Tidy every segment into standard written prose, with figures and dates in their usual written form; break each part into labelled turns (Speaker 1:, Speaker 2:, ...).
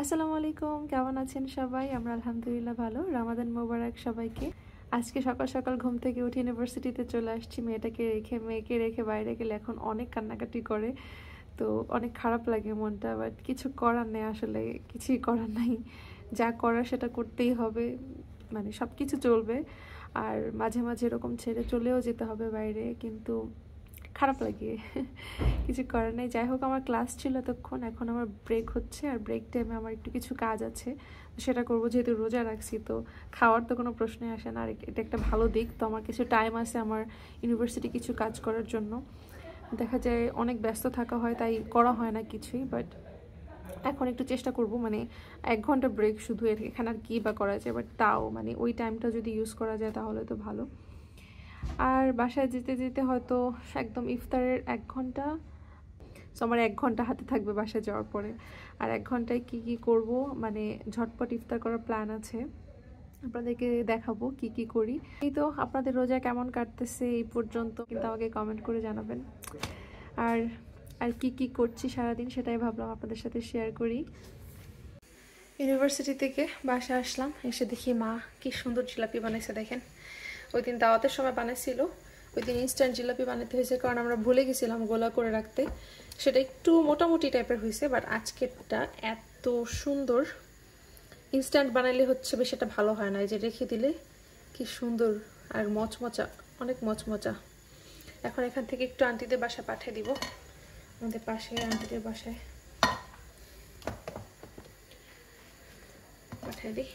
Speaker 1: আসসালামু আলাইকুম, কেমন আছেন সবাই? আমরা আলহামদুলিল্লাহ ভালো। রমাদান মোবারক সবাইকে। আজকে সকাল সকাল ঘুম থেকে উঠে ইউনিভার্সিটিতে চলে আসছি। মেয়েকে রেখে বাইরে গেলে এখন অনেক কান্নাকাটি করে, তো অনেক খারাপ লাগে মনটা। বাট কিছু করার নেই, আসলে কিছুই করার নাই। যা করার সেটা করতেই হবে, মানে সব কিছু চলবে। আর মাঝে মাঝে এরকম ছেড়ে চলেও যেতে হবে বাইরে, কিন্তু খারাপ লাগে। কিছু করার নেই। যাই হোক, আমার ক্লাস ছিল এতক্ষণ, এখন আমার ব্রেক হচ্ছে, আর ব্রেক টাইমে আমার একটু কিছু কাজ আছে, সেটা করবো। যেহেতু রোজা রাখছি, তো খাওয়ার তো কোনো প্রশ্নই আসে না। আর এটা একটা ভালো দিক, তো আমার কিছু টাইম আছে আমার ইউনিভার্সিটি কিছু কাজ করার জন্য। দেখা যায় অনেক ব্যস্ত থাকা হয়, তাই করা হয় না কিছুই। বাট এখন একটু চেষ্টা করব, মানে 1 ঘন্টা ব্রেক শুধু, এখানে আর কী বা করা যায়। বাট তাও মানে ওই টাইমটা যদি ইউজ করা যায় তাহলে তো ভালো। আর বাসায় যেতে যেতে হয়তো একদম ইফতারের 1 ঘন্টা, সো আমার 1 ঘন্টা হাতে থাকবে বাসায় যাওয়ার পরে। আর 1 ঘন্টায় কি কি করব, মানে ঝটপট ইফতার করার প্ল্যান আছে, আপনাদেরকে দেখাবো কি কি করি। এই তো, আপনাদের রোজা কেমন কাটতেছে এই পর্যন্ত কিন্তু আমাকে কমেন্ট করে জানাবেন। আর আর কি কি করছি সারাদিন সেটাই ভাবলাম আপনাদের সাথে শেয়ার করি। ইউনিভার্সিটি থেকে বাসা আসলাম, এসে দেখি মা কি সুন্দর জিলাপি বানাইছে দেখেন। ওই দিন দাওয়াতের সময় বানাইছিল, ওই দিন ইনস্ট্যান্ট জিলাপি বানাতে হয়েছে, কারণ আমরা ভুলে গেছিলাম গোলা করে রাখতে। সেটা একটু মোটামুটি টাইপের হয়েছে, বাট আজকেরটা এত সুন্দর। ইনস্ট্যান্ট বানাইলে হচ্ছে বেশ এটা ভালো হয় না, এই যে রেখে দিলে কি সুন্দর আর মচমচা, অনেক মচমচা। এখন এখান থেকে একটু আন্টিদের বাসায় পাঠিয়ে দিব, আমাদের পাশে আন্টিদের বাসায় পাঠিয়ে দিই।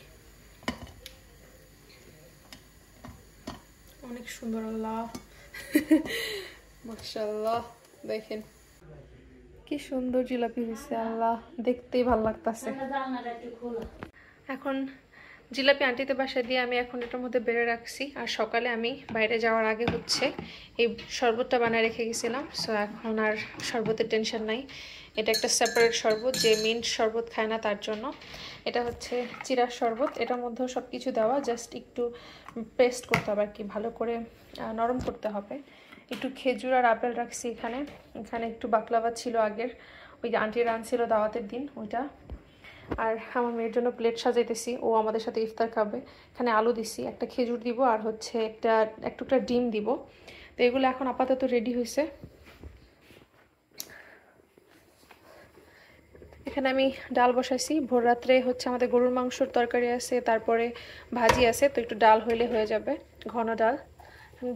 Speaker 1: অনেক সুন্দর, আল্লাহ মাশাআল্লাহ, দেখেন কি সুন্দর জিলাপি হয়েছে, আল্লাহ দেখতেই ভালো লাগতেছে। এখন জিলাপি আন্টিতে বাসায় দিয়ে আমি এখন এটার মধ্যে বেড়ে রাখছি। আর সকালে আমি বাইরে যাওয়ার আগে হচ্ছে এই শরবতটা বানায় রেখে গেছিলাম, সো এখন আর শরবতের টেনশন নাই। এটা একটা সেপারেট শরবত, যে মিন্ট শরবত খায় না তার জন্য। এটা হচ্ছে চিরার শরবত, এটার মধ্যেও সব কিছু দেওয়া, জাস্ট একটু পেস্ট করতে হবে আর কি, ভালো করে নরম করতে হবে। একটু খেজুর আর আপেল রাখছি এখানে। এখানে একটু বাকলাভা ছিল আগের, ওই যে আন্টির আনছিল দাওয়াতের দিন ওইটা। আর আমার মেয়ের জন্য প্লেট সাজাইতেছি, ও আমাদের সাথে ইফতার খাবে। এখানে আলু দিছি, একটা খেজুর দিব, আর হচ্ছে একটা ডিম দিব। তো এগুলো এখন আপাতত রেডি হয়েছে। এখানে আমি ডাল বসাইছি, ভোর রাত্রে হচ্ছে আমাদের গরুর মাংসর তরকারি আছে, তারপরে ভাজি আছে, তো একটু ডাল হইলে হয়ে যাবে, ঘন ডাল।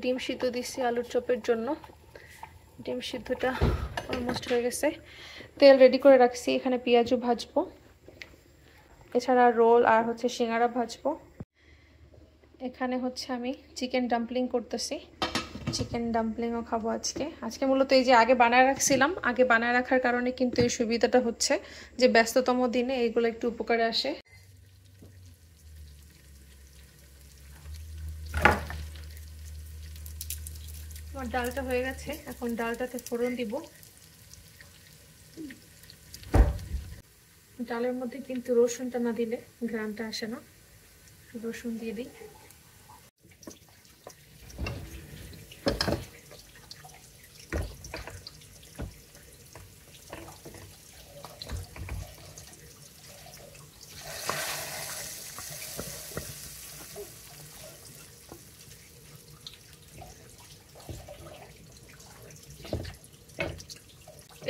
Speaker 1: ডিম সিদ্ধ দিচ্ছি আলুর চপের জন্য, ডিম সিদ্ধটা অলমোস্ট হয়ে গেছে। তেল রেডি করে রাখছি, এখানে পেঁয়াজও ভাজবো, এছাড়া রোল আর হচ্ছে সিঙ্গারা ভাজবো। এখানে হচ্ছে আমি চিকেন ডাম্পলিং করতেছি, চিকেন ডাম্পলিংও খাবো আজকে মূলত এই যে আগে বানায় রাখছিলাম, আগে বানায় রাখার কারণে কিন্তু এই সুবিধাটা হচ্ছে যে ব্যস্ততম দিনে এইগুলো একটু উপকারে আসে। আমার ডালটা হয়ে গেছে, এখন ডালটাতে ফোড়ন দিব। ডালের মধ্যে কিন্তু রসুনটা না দিলে ঘ্রাণটা আসে না, রসুন দিয়ে দিই।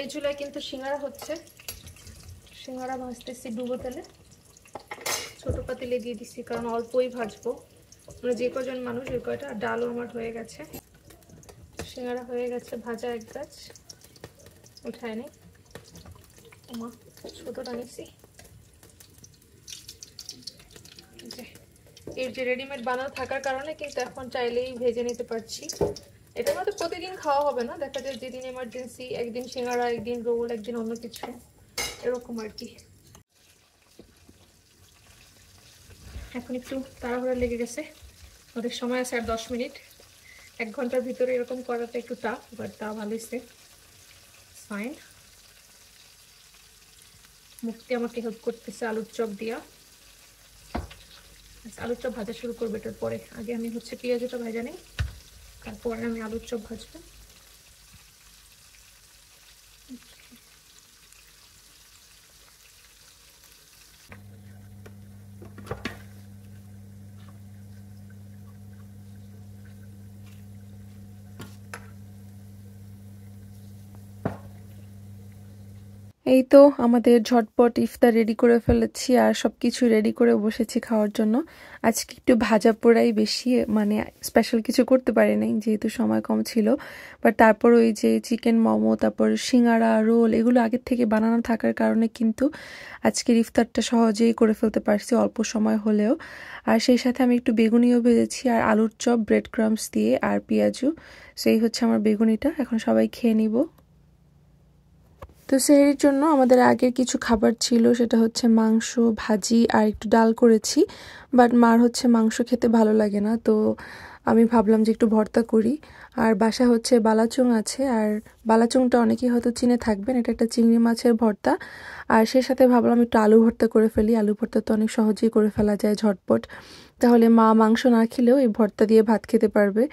Speaker 1: এই চুলায় কিন্তু সিঙ্গারা হচ্ছে, সিঙ্গারা ভাজতেছি ডুবো তেলে, ছোট পাতিলে দিয়ে দিচ্ছি কারণ অল্পই ভাজবো, মানে যে কজন মানুষ ওই কয়টা। ডালও আমার হয়ে গেছে, সিঙ্গারা হয়ে গেছে ভাজা, এক গাছ উঠায় নেই, আমার ছোটটা নিচ্ছি। এর যে রেডিমেড বানানো থাকার কারণে কিন্তু এখন চাইলেই ভেজে নিতে পারছি। এটা মতো প্রতিদিন খাওয়া হবে না, দেখা যায় যেদিন এমার্জেন্সি, একদিন সিঙ্গারা, একদিন রোল, একদিন অন্য কিছু, এরকম আর কি। এখন একটু তাড়াহুড়া লেগে গেছে, ওদের সময় আছে আর 10 মিনিট। 1 ঘন্টার ভিতরে এরকম করাটা একটু টাফ, বাট তা ভালো হয়েছে, ফাইন। মুক্তি আমাকে হেল্প করতেছে আলুর চপ দিয়া। আলুর চপ ভাজা শুরু করবো এটার পরে, আগে আমি হচ্ছে পেঁয়াজটা ভাজা নেই, তারপরে আমি আলুর চপ ভাজবো। এই তো আমাদের ঝটপট ইফতার রেডি করে ফেলেছি আর সবকিছু রেডি করে বসেছি খাওয়ার জন্য। আজকে একটু ভাজা পোড়াই বেশি, মানে স্পেশাল কিছু করতে পারি নাই যেহেতু সময় কম ছিল। বাট তারপর ওই যে চিকেন মোমো, তারপর সিঙ্গারা, রোল এগুলো আগের থেকে বানানো থাকার কারণে কিন্তু আজকের ইফতারটা সহজেই করে ফেলতে পারছি অল্প সময় হলেও। আর সেই সাথে আমি একটু বেগুনিও ভেজেছি আর আলুর চপ ব্রেড ক্রাম্বস দিয়ে আর পেঁয়াজু। সেই হচ্ছে আমার বেগুনিটা, এখন সবাই খেয়ে নিব। তো সেহরির জন্য আমাদের আগের কিছু খাবার ছিল, সেটা হচ্ছে মাংস, ভাজি আর একটু ডাল করেছি। বাট মার হচ্ছে মাংস খেতে ভালো লাগে না, তো আমি ভাবলাম যে একটু ভর্তা করি। আর বাসা হচ্ছে বালাচুং আছে, আর বালাচুংটা অনেকেই হয়তো চিনে থাকবেন, এটা একটা চিংড়ি মাছের ভর্তা। আর সেই সাথে ভাবলাম একটু আলু ভর্তা করে ফেলি, আলু ভর্তা তো অনেক সহজেই করে ফেলা যায় ঝটপট। তাহলে মা মাংস না খেলেও এই ভর্তা দিয়ে ভাত খেতে পারবে।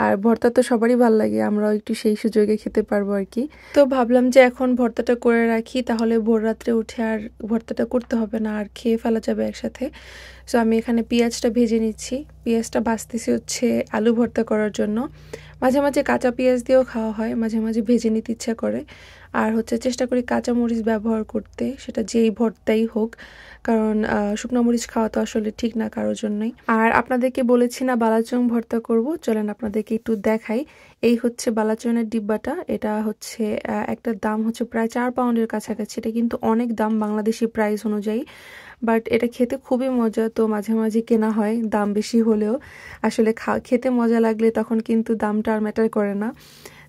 Speaker 1: আর ভর্তা তো সবারই ভালো লাগে, আমরাও একটু সেই সুযোগে খেতে পারবো আর কি। তো ভাবলাম যে এখন ভর্তাটা করে রাখি, তাহলে ভোর রাত্রে উঠে আর ভর্তাটা করতে হবে না, আর খেয়ে ফেলা যাবে একসাথে। সো আমি এখানে পেঁয়াজটা ভেজে নিচ্ছি। পেঁয়াজটা ভাজতেছি হচ্ছে আলু ভর্তা করার জন্য। মাঝে মাঝে কাঁচা পেঁয়াজ দিয়েও খাওয়া হয়, মাঝে মাঝে ভেজে নিতে ইচ্ছা করে। আর হচ্ছে চেষ্টা করি কাঁচা মরিচ ব্যবহার করতে, সেটা যেই ভর্তাই হোক, কারণ শুকনো মরিচ খাওয়া তো আসলে ঠিক না কারোর জন্যই। আর আপনাদেরকে বলেছি না বালাচং ভর্তা করব, চলেন আপনাদেরকে একটু দেখাই। এই হচ্ছে বালাচনের ডিব্বাটা, এটা হচ্ছে একটা দাম হচ্ছে প্রায় 4 পাউন্ডের কাছাকাছি। এটা কিন্তু অনেক দাম বাংলাদেশি প্রাইস অনুযায়ী, বাট এটা খেতে খুবই মজা, তো মাঝে মাঝে কেনা হয় দাম বেশি হলেও। আসলে খেতে মজা লাগলে তখন কিন্তু দামটা আর ম্যাটার করে না।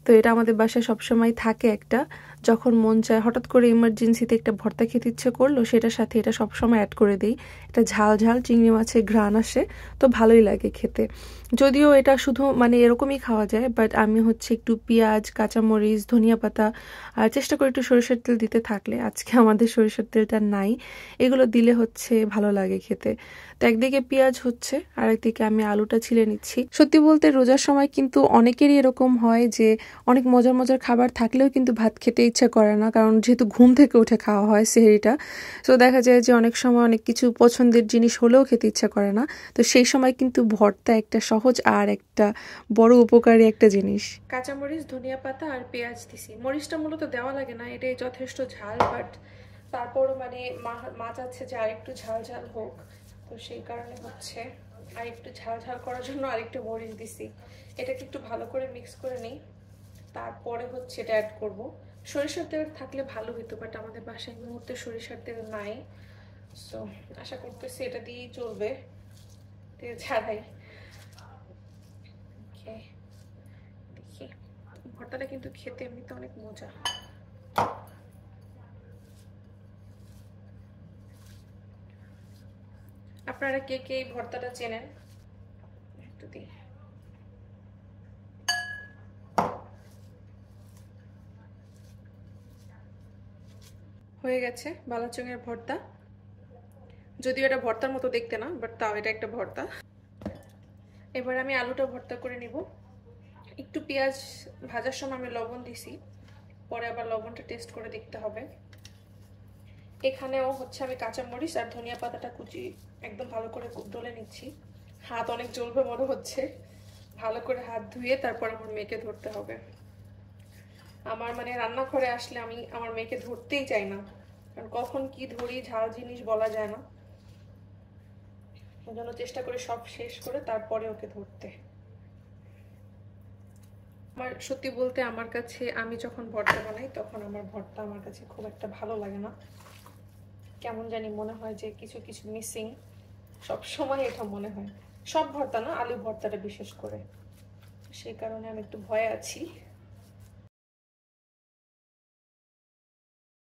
Speaker 1: তো এটা আমাদের বাসায় সবসময় থাকে একটা, যখন মন চায় হঠাৎ করে ইমার্জেন্সিতে একটা ভর্তা খেতে ইচ্ছে করলো, সেটার সাথে এটা সবসময় অ্যাড করে দিই। এটা ঝাল ঝাল চিংড়ি মাছের ঘ্রাণ আসে, তো ভালোই লাগে খেতে। যদিও এটা শুধু মানে এরকমই খাওয়া যায়, বাট আমি হচ্ছে একটু পেঁয়াজ, কাঁচামরিচ, ধনিয়া পাতা আর চেষ্টা করি একটু সরিষার তেল দিতে, থাকলে আজকে আমাদের সরিষার তেলটা নাই, এগুলো দিলে হচ্ছে ভালো লাগে খেতে। তো একদিকে পেঁয়াজ হচ্ছে আর একদিকে আমি আলুটা ছিলে নিচ্ছি। সত্যি বলতে রোজার সময় কিন্তু অনেকেরই এরকম হয় যে অনেক মজার মজার খাবার থাকলেও কিন্তু ভাত খেতে ইচ্ছা করে না, কারণ যেহেতু ঘুম থেকে উঠে খাওয়া হয় সেহরিটা। তো দেখা যায় যে অনেক সময় অনেক কিছু পছন্দের জিনিস হলেও খেতে ইচ্ছা করে না। তো সেই সময় কিন্তু ভর্তা একটা সহজ আর একটা বড় উপকারী একটা জিনিস। কাঁচামরিচ, ধনিয়া পাতা আর পেঁয়াজ দিছি। মরিচটা মূলত দেওয়া লাগে না, এটাই যথেষ্ট ঝাল, বাট তারপরও মানে মা চাচ্ছে যে আরেকটু ঝাল ঝাল হোক, তো সেই কারণে হচ্ছে আর একটু ঝাল ঝাল করার জন্য আরেকটু মরিচ দিছি। এটাকে একটু ভালো করে মিক্স করে নিই, তারপরে হচ্ছে এটা অ্যাড করব। সরিষার তেল থাকলে ভালো হতো, বাট আমাদের বাসায় মুহূর্তে সরিষার তেল নাই। সো আশা করতেছি এটা দিয়েই চলবে, তেল ছাড়াই। দেখি, ভর্তাটা কিন্তু খেতে এমনিতে অনেক মজা। আপনারা কে কে এই ভর্তাটা চেনেন একটু দিই। হয়ে গেছে বালাচঙের ভর্তা, যদিও এটা ভর্তার মতো দেখতে না, বাট তাও এটা একটা ভর্তা। এবার আমি আলুটা ভর্তা করে নিব। একটু পেঁয়াজ ভাজার সময় আমি লবণ দিছি, পরে আবার লবণটা টেস্ট করে দেখতে হবে। এখানেও হচ্ছে আমি কাঁচামরিচ আর ধনিয়া পাতাটা কুচি একদম ভালো করে ডলে নিচ্ছি। হাত অনেক জ্বলবে মনে হচ্ছে, ভালো করে হাত ধুয়ে তারপর আমার মেয়েকে ধরতে হবে। আমার মানে রান্নাঘরে আসলে আমি আমার মেয়েকে ধরতেই চাই না, কারণ কখন কি ধরি ঝাল জিনিস বলা যায় না, ওই জন্য চেষ্টা করি সব শেষ করে তারপরে ওকে ধরতে। আমার সত্যি বলতে আমার কাছে আমি যখন ভর্তা বানাই তখন আমার ভর্তা আমার কাছে খুব একটা ভালো লাগে না, কেমন জানি মনে হয় যে কিছু কিছু মিসিং, সব সময় এটা মনে হয়। সব ভর্তা না, আলু ভর্তাটা বিশেষ করে, সেই কারণে আমি একটু ভয়ে আছি।